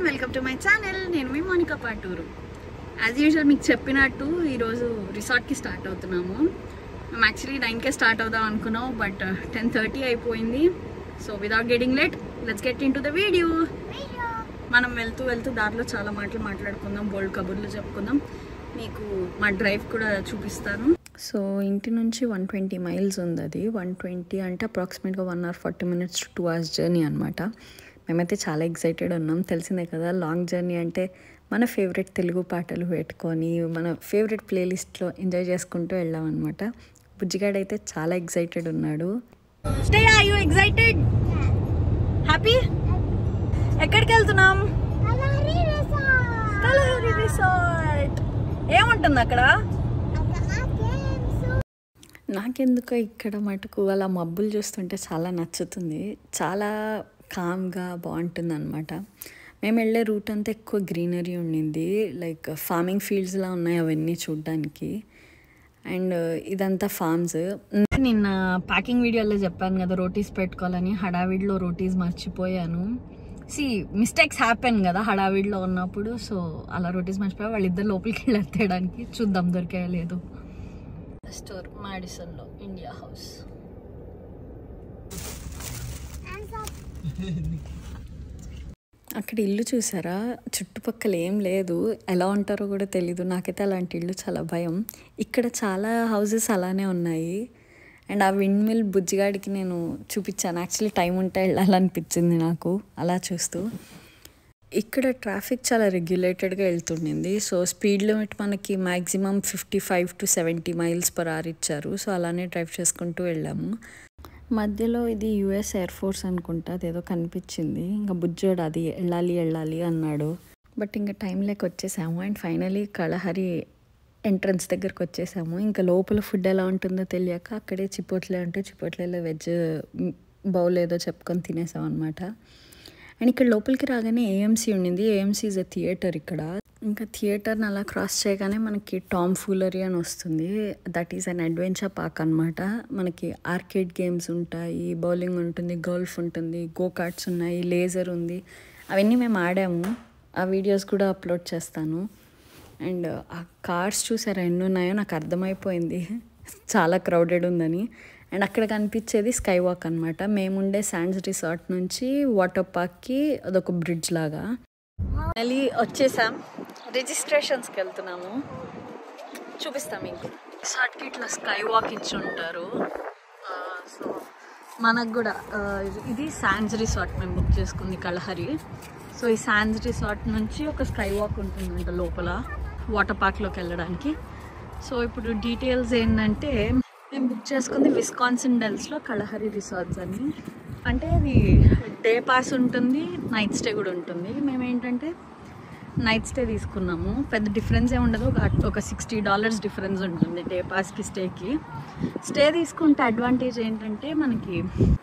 Welcome to my channel. నేను మీ Monika Paturu. As usual మీకు చెప్పినట్టు ఈరోజు రిసార్ట్కి స్టార్ట్ అవుతున్నాము. మేము యాక్చువల్లీ 9కే స్టార్ట్ అవుదాం అనుకున్నాం, బట్ 10:30 అయిపోయింది. So without getting late, let's get in to the video. మనం వెళ్తూ దారిలో చాలా మాటలు మాట్లాడుకుందాం, బోల్డ్ కబుర్లు చెప్పుకుందాం. మీకు మా డ్రైవ్ కూడా చూపిస్తాను. సో ఇంటి నుంచి 120 మైల్స్ ఉంది. అది 120 అంటే అప్రాక్సిమేట్గా 1 hour 40 minutes to 2 hours journey అనమాట. మేమైతే చాలా ఎక్సైటెడ్ ఉన్నాం. తెలిసిందే కదా, లాంగ్ జర్నీ అంటే మన ఫేవరెట్ తెలుగు పాటలు పెట్టుకొని మన ఫేవరెట్ ప్లేలిస్ట్లో ఎంజాయ్ చేసుకుంటూ వెళ్ళామన్నమాట. బుజ్జిగాడు అయితే చాలా ఎక్సైటెడ్ ఉన్నాడు. Stay, are you excited? Happy? ఎక్కడికి వెళ్తున్నాం? Kalahari resort. ఏముంటుంది అక్కడ? నాకెందుకో ఇక్కడ మటుకు అలా మబ్బులు చూస్తుంటే చాలా నచ్చుతుంది. చాలా కామ్గా బాగుంటుంది అనమాట. మేము వెళ్ళే రూట్ అంతా ఎక్కువ గ్రీనరీ ఉండింది, లైక్ ఫార్మింగ్ ఫీల్డ్స్లా ఉన్నాయి అవన్నీ చూడ్డానికి. అండ్ ఇదంతా ఫార్మ్స్. నిన్న ప్యాకింగ్ వీడియోలో చెప్పాను కదా రోటీస్ పెట్టుకోవాలని, హడావిడిలో రోటీస్ మర్చిపోయాను. మిస్టేక్స్ హ్యాపెన్ కదా హడావిడిలో ఉన్నప్పుడు. సో అలా రోటీస్ మర్చిపోయా. వాళ్ళిద్దరు లోపలికి వెళ్ళి తేయడానికి చూద్దాం దొరికాయో లేదు. స్టోర్ మాడిసన్లో ఇండియా హౌస్. అక్కడ ఇల్లు చూసారా? చుట్టుపక్కల ఏం లేదు, ఎలా ఉంటారో కూడా తెలీదు. నాకైతే అలాంటి ఇల్లు చాలా భయం. ఇక్కడ చాలా హౌసెస్ అలానే ఉన్నాయి. అండ్ ఆ విండ్ మిల్ బుజ్జిగాడికి నేను చూపించాను. యాక్చువల్లీ టైం ఉంటే వెళ్ళాలనిపించింది నాకు అలా చూస్తూ. ఇక్కడ ట్రాఫిక్ చాలా రెగ్యులేటెడ్గా వెళ్తుండింది. సో స్పీడ్ లిమిట్ మనకి maximum 55 to 70 miles per hour ఇచ్చారు. సో అలానే డ్రైవ్ చేసుకుంటూ వెళ్ళాము. మధ్యలో ఇది US ఎయిర్ ఫోర్స్ అనుకుంటా, అదేదో కనిపించింది. ఇంకా బుజ్జోడు అది వెళ్ళాలి అన్నాడు. బట్ ఇంకా టైం లేక వచ్చేసాము. అండ్ ఫైనలీ కళహరి ఎంట్రన్స్ దగ్గరకు వచ్చేసాము. ఇంకా లోపల ఫుడ్ ఎలా ఉంటుందో తెలియక అక్కడే చిపోట్లే అంటే చిపోట్లేలో వెజ్ బౌల్ ఏదో చెప్పుకొని తినేసాం అనమాట. అండ్ ఇక్కడ లోపలికి రాగానే AMC ఉండింది. AMC ఈజ్ ఎ థియేటర్ ఇక్కడ. ఇంకా థియేటర్ని అలా క్రాస్ చేయగానే మనకి టామ్ ఫూలరీ అని వస్తుంది. That is an adventure park అనమాట. మనకి ఆర్కేడ్ గేమ్స్ ఉంటాయి, బౌలింగ్ ఉంటుంది, గోల్ఫ్ ఉంటుంది, గో కార్ట్స్ ఉన్నాయి, లేజర్ ఉంది. అవన్నీ మేము ఆడాము. ఆ వీడియోస్ కూడా అప్లోడ్ చేస్తాను. అండ్ ఆ కార్స్ చూసారా ఎన్ని ఉన్నాయో నాకు అర్థమైపోయింది చాలా క్రౌడెడ్ ఉందని. అండ్ అక్కడ కనిపించేది స్కై వాక్ అనమాట. మేముండే శాండ్స్ రిసార్ట్ నుంచి వాటర్ పార్క్కి అదొక బ్రిడ్జ్ లాగా. మళ్ళీ వచ్చేసాం. రిజిస్ట్రేషన్స్కి వెళ్తున్నాము, చూపిస్తాం మీకు. రిసార్ట్కి ఇట్లా స్కై వాక్ ఇచ్చి ఉంటారు. సో మనకు కూడా ఇది శాండ్స్ రిసార్ట్ మేము బుక్ చేసుకుంది కళహరి. సో ఈ శాండ్స్ రిసార్ట్ నుంచి ఒక స్కై వాక్ ఉంటుందంట లోపల వాటర్ పార్క్లోకి వెళ్ళడానికి. సో ఇప్పుడు డీటెయిల్స్ ఏంటంటే, మేము బుక్ చేసుకుంది విస్కాన్సిన్ డెల్స్లో కళహరి రిసార్ట్స్ అని. అంటే అది డే పాస్ ఉంటుంది, నైట్ స్టే కూడా ఉంటుంది. మేము ఏంటంటే నైట్ స్టే తీసుకున్నాము. పెద్ద డిఫరెన్స్ ఏ ఉండదు, ఒక $60 డిఫరెన్స్ ఉంటుంది డే పాస్కి స్టేకి. స్టే తీసుకుంటే అడ్వాంటేజ్ ఏంటంటే మనకి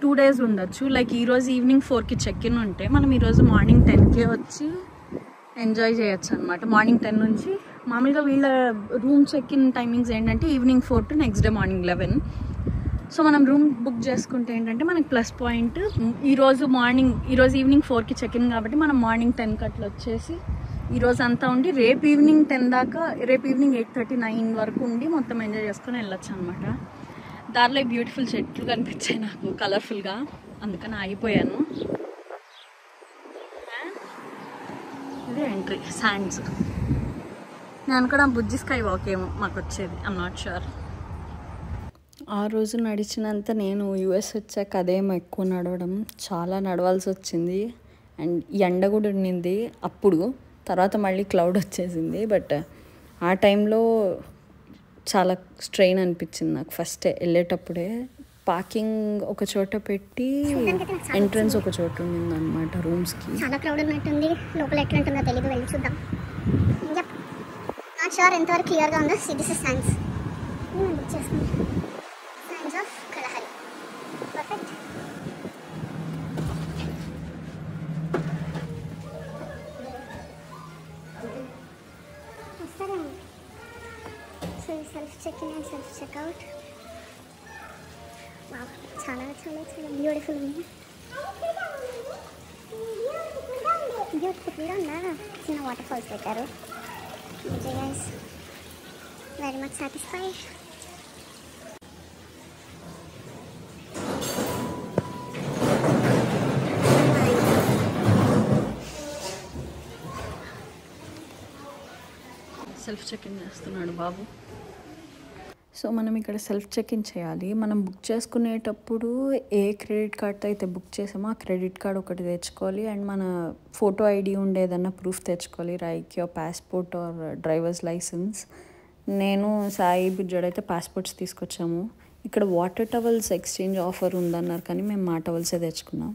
2 days ఉండొచ్చు. లైక్ ఈరోజు ఈవినింగ్ 4కి చెక్-ఇన్ ఉంటే మనం ఈరోజు మార్నింగ్ 10కే వచ్చి ఎంజాయ్ చేయొచ్చు అనమాట. మార్నింగ్ 10 నుంచి మామూలుగా వీళ్ళ రూమ్ చెక్-ఇన్ టైమింగ్స్ ఏంటంటే evening 4 to next day morning 11. So మనం రూమ్ బుక్ చేసుకుంటే ఏంటంటే మనకి ప్లస్ పాయింట్, ఈరోజు ఈవినింగ్ 4కి చెక్-ఇన్ కాబట్టి మనం మార్నింగ్ 10కి అట్లా వచ్చేసి ఈరోజు అంతా ఉండి రేపు ఈవినింగ్ 10 దాకా, రేపు ఈవినింగ్ 8:30-9 వరకు ఉండి మొత్తం ఎంజాయ్ చేసుకొని వెళ్ళొచ్చు అనమాట. దారిలో బ్యూటిఫుల్ చెట్లు కనిపించాయి నాకు కలర్ఫుల్గా, అందుకని ఆగిపోయాను. ఇది ఎంట్రీ శాండ్స్. నేను కూడా బుజ్జి స్కై వాక్ ఏమో మాకు వచ్చేది, ఐమ్ నాట్ షూర్. ఆ రోజు నడిచినంత నేను US వచ్చాక అదేమో ఎక్కువ నడవడం, చాలా నడవాల్సి వచ్చింది. అండ్ ఎండ కూడా ఉండింది అప్పుడు. తర్వాత మళ్ళీ క్లౌడ్ వచ్చేసింది. బట్ ఆ టైంలో చాలా స్ట్రెయిన్ అనిపించింది నాకు. ఫస్ట్ వెళ్ళేటప్పుడే పార్కింగ్ ఒక చోట పెట్టి ఎంట్రన్స్ ఒక చోట ఉండింది అనమాట రూమ్స్కి. చాలా క్రౌడ్ ఉన్నట్టుంది. లోపల ఎట్లా ఉంటుందో తెలియదు, వెళ్ళి చూద్దాం. నాట్ షూర్ ఎంతవరకు క్లియర్గా ఉందో. This is sands. నేను బుక్ చేసుకుంటాను. Sands of Kalahari. పర్ఫెక్ట్. వస్తారండి. So self check in and self checkout. చాలా చాలా చాలా చాలా బ్యూటిఫుల్ ఉంది. బ్యూటిఫుల్గా ఉన్న చిన్న వాటర్ ఫాల్స్ పెట్టారు. Guys very much satisfied. Self check in చేస్తున్నాడు బాబు. సో మనం ఇక్కడ సెల్ఫ్ చెక్-ఇన్ చేయాలి. మనం బుక్ చేసుకునేటప్పుడు ఏ క్రెడిట్ కార్డ్తో అయితే బుక్ చేసామో ఆ క్రెడిట్ కార్డ్ ఒకటి తెచ్చుకోవాలి. అండ్ మన ఫోటో ఐడి ఉండేదన్న ప్రూఫ్ తెచ్చుకోవాలి, like your passport or driver's license. నేను సాయి బుజ్జోడు అయితే పాస్పోర్ట్స్ తీసుకొచ్చాము. ఇక్కడ వాటర్ టవల్స్ ఎక్స్చేంజ్ ఆఫర్ ఉందన్నారు కానీ మేము మా టవల్సే తెచ్చుకున్నాం.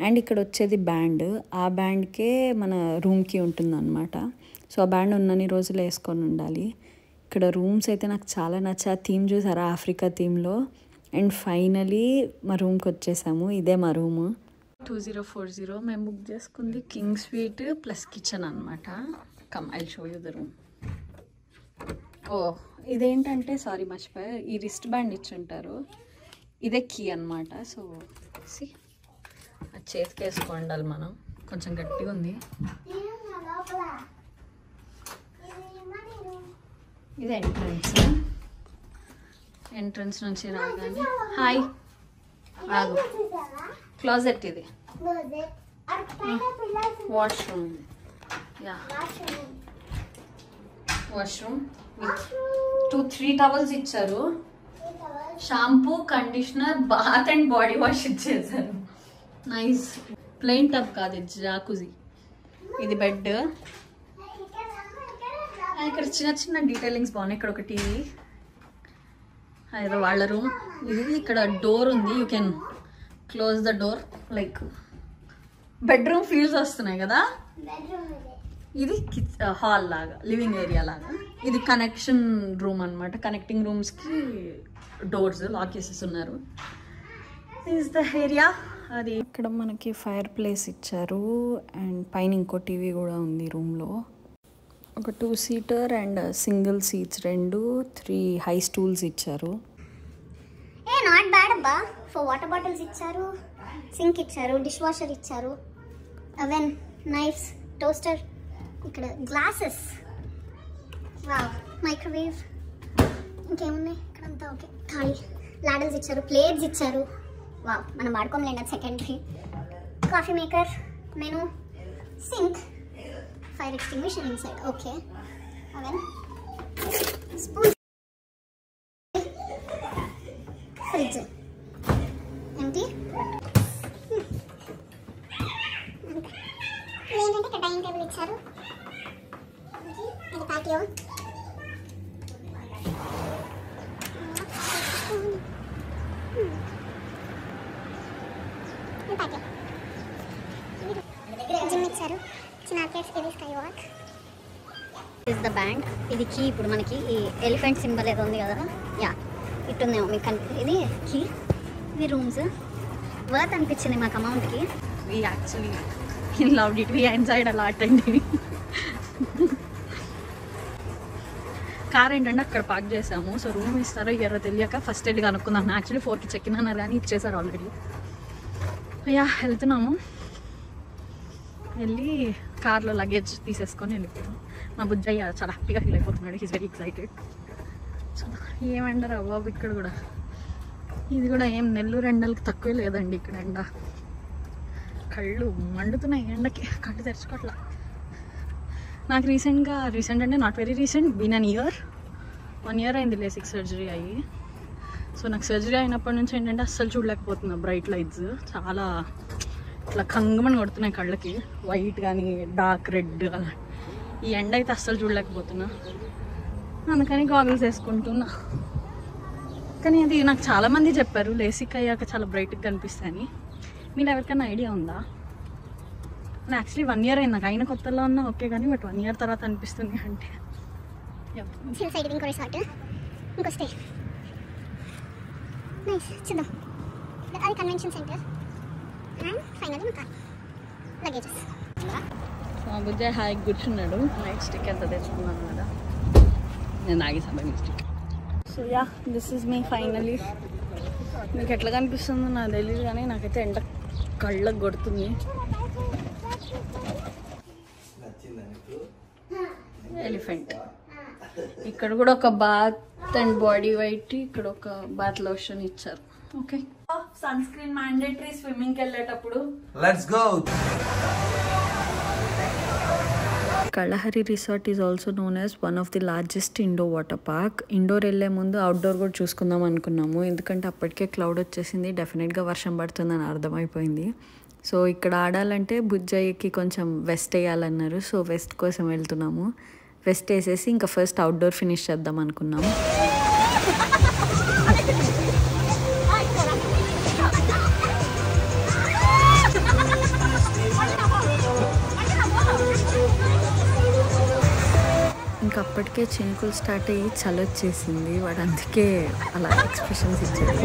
అండ్ ఇక్కడ వచ్చేది బ్యాండ్, ఆ బ్యాండ్కే మన రూమ్కి ఉంటుందన్నమాట. సో ఆ బ్యాండ్ ఉన్నన్ని రోజులు వేసుకొని ఉండాలి. ఇక్కడ రూమ్స్ అయితే నాకు చాలా నచ్చా. థీమ్ చూసారా, ఆఫ్రికా థీమ్లో. అండ్ ఫైనలీ మా రూమ్కి వచ్చేసాము. ఇదే మా రూమ్. 2040 మేము బుక్ చేసుకుంది కింగ్ స్వీట్ ప్లస్ కిచెన్ అనమాట. Come I show you the room. ఓ ఇదేంటంటే సారీ మర్చిపోయా, ఈ రిస్ట్ బ్యాండ్ ఇచ్చుంటారు, ఇదే కీ అనమాట. సో సి అది చేతికి వేసుకోండాలి మనం. కొంచెం గట్టిగా ఉంది. ఇది ఎంట్రన్స్ నుంచి రాగానే హాయ్ ఆగు, క్లాజెట్ ఇది, వాష్రూమ్. యా వాష్రూమ్ 2-3 టవల్స్ ఇచ్చారు, shampoo, conditioner, bath and body wash ఇచ్చేసారు. నైస్. ప్లెయిన్ టబ్ కాదు, ఇది జాకుజీ. ఇది బెడ్. ఇక్కడ చిన్న చిన్న డీటెయిలింగ్స్ బాగున్నాయి. ఇక్కడ ఒక టీవీ, అదేదో వాళ్ళ రూమ్. ఇది ఇక్కడ డోర్ ఉంది, you can close the door. Like bedroom feels వస్తున్నాయి కదా. ఇది హాల్ లాగా, లివింగ్ ఏరియా లాగా. ఇది కనెక్షన్ రూమ్ అనమాట. కనెక్టింగ్ రూమ్స్కి డోర్స్ లాక్ చేసేసి ఉన్నారు. Is the area. అది ఇక్కడ మనకి ఫైర్ ప్లేస్ ఇచ్చారు. అండ్ పైన ఇంకో టీవీ కూడా ఉంది రూమ్లో. ఒక two seater and single seats 3 high stools ఇచ్చారు. నాట్ బ్యాడ్ అబ్బా. 4 వాటర్ బాటిల్స్ ఇచ్చారు, సింక్ ఇచ్చారు, డిష్ వాషర్ ఇచ్చారు, అవెన్, నైఫ్స్, టోస్టర్, ఇక్కడ గ్లాసెస్, వావ్, మైక్రోవేవ్. ఇంకేమున్నాయి ఇక్కడంతా? ఓకే, ఖాళీ. లాడల్స్ ఇచ్చారు, ప్లేట్స్ ఇచ్చారు. వావ్, మనం వాడుకోలేండి, అది secondary. Coffee maker, menu, sink, fire extinguisher inside. Okay. Oven. Spoon. Fridge. Empty. ఏంటంటే ఇక్కడ డైనింగ్ టేబుల్ ఇచ్చారు. ఇది పాటియో. పాటియో. జిమ్ ఇచ్చారు. Is the band. ఇది కీ. ఇప్పుడు మనకి ఈ ఎలిఫెంట్ సింబల్ ఏదో ఉంది కదా, యా ఇట్టుందేమో మీకు ఇది కీ. ఇది రూమ్స్. వర్త్ అనిపించింది మాకు అమౌంట్కి. We actually loved it. We enjoyed a lot అండి. కార్ ఏంటంటే అక్కడ పార్క్ చేసాము. సో రూమ్ ఇస్తారో ఇయ్యారో తెలియక ఫస్ట్ ఎయిడ్ కనుక్కుందాం. యాక్చువల్లీ 4కి చెక్-ఇన్ అన్నారు కానీ ఇచ్చేసారు ఆల్రెడీ. యా వెళ్తున్నాము. వెళ్ళి కార్లో లగేజ్ తీసేసుకొని వెళ్ళిపోయాం. మా బుజ్జయ్య చాలా హ్యాపీగా ఫీల్ అయిపోతున్నాడు. He's very excited. సో ఏమంటారు బాబు, ఇక్కడ కూడా ఇది కూడా ఏం నెల్లూరు ఎండలకి తక్కువే లేదండి. ఇక్కడ ఎండ కళ్ళు మండుతున్నాయి ఎండకి, కళ్ళు తెరుచుకోవట్లా. నాకు రీసెంట్ అంటే not very recent, been an year 1 year అయింది లేసిక్ సర్జరీ అయ్యి. సో నాకు సర్జరీ అయినప్పటి నుంచి ఏంటంటే అస్సలు చూడలేకపోతున్నా బ్రైట్ లైట్స్. చాలా ఇట్లా కంగమని కొడుతున్నాయి కళ్ళకి, వైట్ కానీ డార్క్ రెడ్ అలా. ఈ ఎండ అయితే అస్సలు చూడలేకపోతున్నా, అందుకని గాగుల్స్ వేసుకుంటున్నా. కానీ అది నాకు చాలామంది చెప్పారు లేసిక్ అయ్యాక చాలా బ్రైట్గా కనిపిస్తాయని. మీరు ఎవరికైనా ఐడియా ఉందా? యాక్చువల్లీ 1 year అయింది నాకు. అయిన కొత్తలో ఉన్నా ఓకే కానీ, బట్ 1 year తర్వాత అనిపిస్తుంది అంటే. ఇంకో రిసార్ట్, ఇంకో స్టే. నైస్. చూద్దాం. అది కన్వెన్షన్ సెంటర్. అండ్ ఫైనల్లీ మా కార్ లగేజెస్. మా బుజ్జ హాయిగా కూర్చున్నాడు. నైట్ స్టిక్ ఎంత తెచ్చుకున్నాను కదా, నేను ఆగేసాను by mistake. So yeah, this is me finally. మీకు ఎట్లా కనిపిస్తుందో నాకు తెలియదు కానీ నాకైతే ఎండ కళ్ళకు కొడుతుంది. ఎలిఫెంట్. ఇక్కడ కూడా ఒక బాత్ అండ్ బాడీ వైట్, ఇక్కడ ఒక బాత్ లోషన్ ఇచ్చారు. ఓకే, సన్ స్క్రీన్ మ్యాండేటరీ స్విమ్మింగ్కి వెళ్ళేటప్పుడు. Let's go. Kalahari Resort is also known as one of the largest indoor water park. Indoor వెళ్ళే ముందు అవుట్డోర్ కూడా చూసుకుందాం అనుకున్నాము, ఎందుకంటే అప్పటికే క్లౌడ్ వచ్చేసింది, డెఫినెట్గా వర్షం పడుతుందని అర్థమైపోయింది. సో ఇక్కడ ఆడాలంటే బుజ్జయ్యకి కొంచెం వెస్ట్ వేయాలన్నారు, సో వెస్ట్ కోసం వెళ్తున్నాము. వెస్ట్ వేసేసి ఇంకా ఫస్ట్ అవుట్డోర్ ఫినిష్ చేద్దాం అనుకున్నాము. ఇంకా అప్పటికే చినుకులు స్టార్ట్ అయ్యి చలి వచ్చేసింది, వాడు అందుకే అలా ఎక్స్ప్రెషన్స్ ఇచ్చాడు.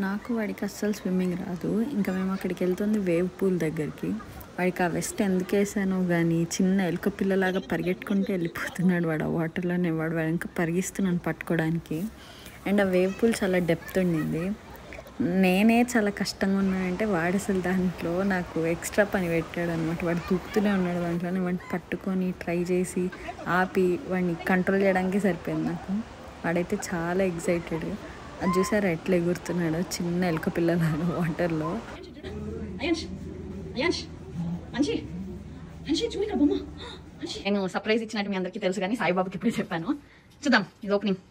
నాకు వాడికి అస్సలు స్విమ్మింగ్ రాదు. ఇంకా మేము అక్కడికి వెళ్తుంది వేవ్ పూల్ దగ్గరికి. వాడికి ఆ వెస్ట్ ఎందుకు వేసానో కానీ చిన్న ఎలుక పిల్లలాగా పరిగెట్టుకుంటూ వెళ్ళిపోతున్నాడు వాడు ఆ వాటర్లోనే. వాడు ఇంకా పరిగిస్తున్నాను పట్టుకోవడానికి. అండ్ ఆ వేవ్ పూల్ చాలా డెప్త్ ఉండింది. నేనే చాలా కష్టంగా ఉన్నానంటే వాడు అసలు దాంట్లో నాకు ఎక్స్ట్రా పని పెట్టాడు అనమాట. వాడు దూకుతూనే ఉన్నాడు దాంట్లోనే. వాడిని పట్టుకొని ట్రై చేసి ఆపి వాడిని కంట్రోల్ చేయడానికి సరిపోయింది నాకు. వాడైతే చాలా ఎగ్జైటెడ్. అది చూసారా ఎట్లా ఎగురుతున్నాడో చిన్న ఎలుక పిల్లలాగా వాటర్లో. నేను సర్ప్రైజ్ ఇచ్చినట్టు మీ అందరికీ తెలుసు కానీ సాయిబాబాకి ఇప్పుడే చెప్పాను. చూద్దాం, ఇది ఓపెనింగ్.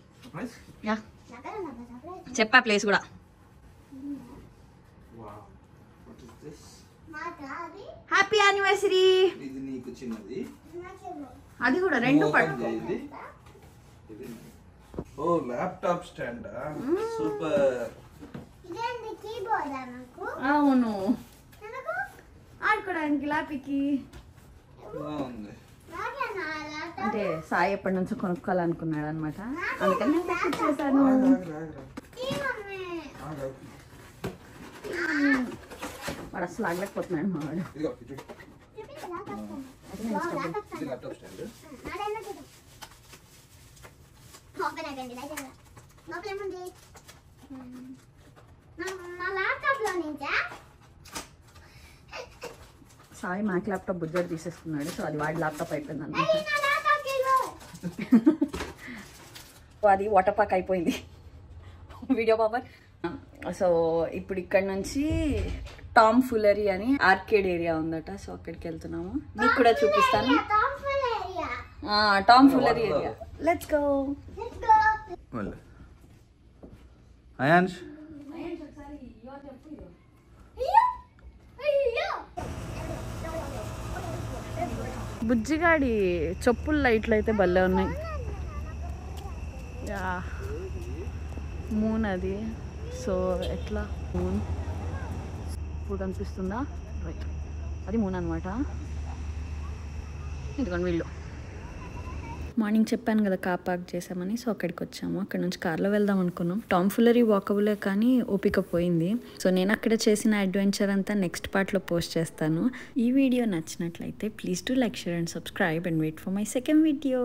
యా చెప్పా ప్లేస్ కూడా. Happy anniversary. ఇది నీకు చిన్నది, అది కూడా రెండు పట్టు. ఓ ల్యాప్టాప్ స్టాండ్, సూపర్. అవును, ఆడుకోవడానికి ల్యాప్కి. అంటే సాయి ఎప్పటి నుంచో కొనుక్కోవాలనుకున్నాడు అనమాట, అందుకని నేను తెప్పించేసాను. వాడు అసలు ఆగలేకపోతున్నాడు మా వాడు. సాయి మ్యాక్ ల్యాప్టాప్ బుజ్జాడు తీసేసుకున్నాడు, సో అది వాడి ల్యాప్టాప్ అయిపోయింది అనమాట. అది వాటర్ పార్క్ అయిపోయింది వీడియో బాబర్. సో ఇప్పుడు ఇక్కడ నుంచి టామ్ ఫులరీ అని ఆర్కేడ్ ఏరియా ఉందట, సో అక్కడికి వెళ్తున్నాము. మీకు కూడా చూపిస్తాను. టామ్ ఫులరీ ఏరియా. Let's go. అయాన్ష్ బుజ్జిగాడి చెప్పుల లైట్లు అయితే భలే ఉన్నాయి. యా మూన్ అది. సో ఎట్లా మూన్ ఇప్పుడు కనిపిస్తుందా? రైట్, అది మూన్ అనమాట. ఇదిగోండి వీళ్ళు. మార్నింగ్ చెప్పాను కదా కార్ పార్క్ చేసామని, సో అక్కడికి వచ్చాము. అక్కడ నుంచి కార్లో వెళ్దాం అనుకున్నాం. టామ్ ఫులరీ వాకబులే కానీ ఓపిక పోయింది. సో నేను అక్కడ చేసిన అడ్వెంచర్ అంతా నెక్స్ట్ పార్ట్లో పోస్ట్ చేస్తాను. ఈ వీడియో నచ్చినట్లయితే please to like, share and subscribe and wait for my second video.